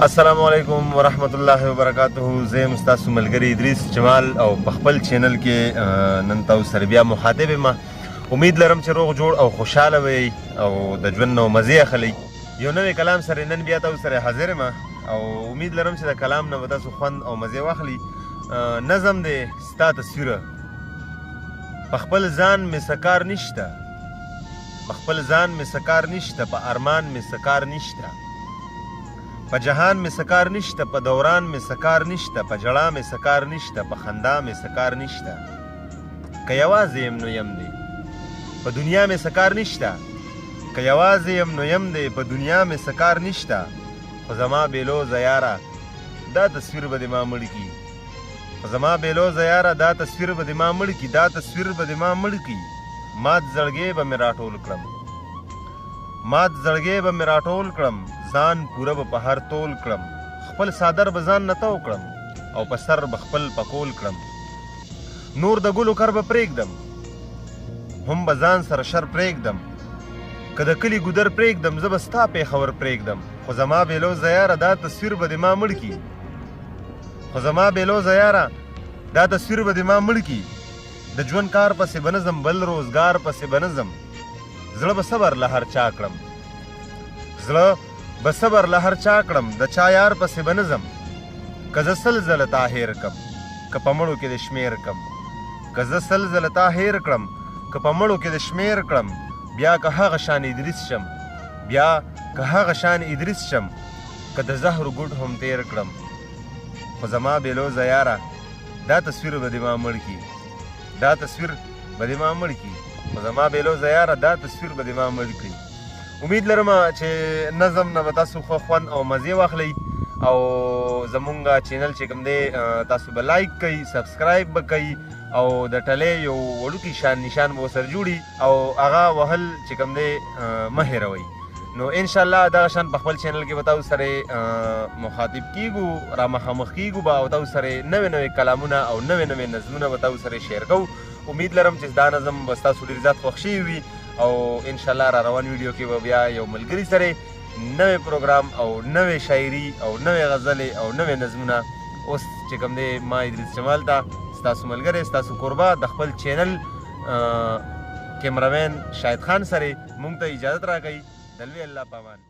السلام علیکم ورحمت الله وبرکاته. زه یم ستاسو ملګری ادریس جمال او په خپل چینل کې نن تاسو سره بیا مخاطب یم. امید لرم چې روغ جوړ او خوشحاله وئ او د ژوند نه مزې اخلئ. یو نوی کلام سره نن بیا تاسو سره حاضر یم او امید لرم چې د کلام نه به تاسو خوند او مزې واخلئ. نظم دی ستا تصویره، په خپل ځان مې سکار نشته، په خپل ځان مې سکار نشته، په ارمان مې سکار نشته، په جهان مې سکار نشته، په دوران مې سکار نشته، په ژړا مې سکار نشته، په خندا مې سکار نشته. که یوازې یم نو یم دی، په دنیا مې سکار نشته. که یوازې یم نو یم دی، په دنیا مې سکار نشته. خو زما بېلوزه یاره دا تصویر به دې ما مړ کي، خو زما بېلوزه یاره دا تصویر به دې ما مړ کي، دا تصویر به دې ما مړ کي. مات زړګی به مې راټول کړم، مات زړګی به مې راټول کړم، ځان پوره به په هر تول کړم. خپل څادر به ځان نه تو کړم او په سر به خپل پکول کړم. نور د ګلو کر به پرېږدم، هم به ځان سره شر پرېږدم. که د کلي ګودر پرېږدم زه به ستا پېښور پرېږدم. خو زما بېلوزه یاره دا تصویر به دې ما مړ کي، خو زما بېلوزه یاره دا تصویر به دې ما مړ کي. د ژوند کار پسې به نه ځم، بل روزګار پسې به نه ځم. زړه به صبر له هر چا کړم، زړه به صبر له هر چا کړم، د چا یار پسې به نه ځم. که زه سل ځله تا هېر کړم، که په مړو کې د شمېر کړم، که زه سل ځله تا هېر کړم، که په مړو کې د شمېر کړم. بیا که هغه شان ادریس شم، بیا که هغه شان ادریس شم، که د زهرو ګوټ هم تېر کړم. خو زما بېلوزه یاره دا تصویر به دې ما مړ کي، دا تصویر به دې ما مړ کي. خو زما بېلوزه یاره دا تصویر به دې ما مړ کړي. امید لرم چې نظم نه به تاسو خو خوند او مزې واخلئ او زمونږ چینل چې کوم دی تاسو به لایک کوئ، سبسکرایب به کوئ او د ټلۍ یو وړوکي شان نشان به ورسره جوړي او هغه وهل چې کوم دی مه هېروئ. نو انشاءالله دغه شان په خپل چینل کې به تاسو سره مخاطب کیږو، را مخامخ کیږو به او تاسو سره نوې نوې کلامونه او نوې نوې نظمونه به تاسو سره شیر کوو. امید لرم چې دا نظم به ستاسو ډېر زیات خوښ شوي وي او انشاءالله را روان ویډیو کې به بیا یو ملګري سره نوې پروګرام او نوې شاعري او نوې غزلې او نوې نظمونه. اوس چې کوم دی ما ادریس جمال ته ستاسو ملګری، ستاسو کوربه د خپل چینل کیمرامین شاهد خان سره مونږ ته اجازت راکوئ. د لوی الله په امان.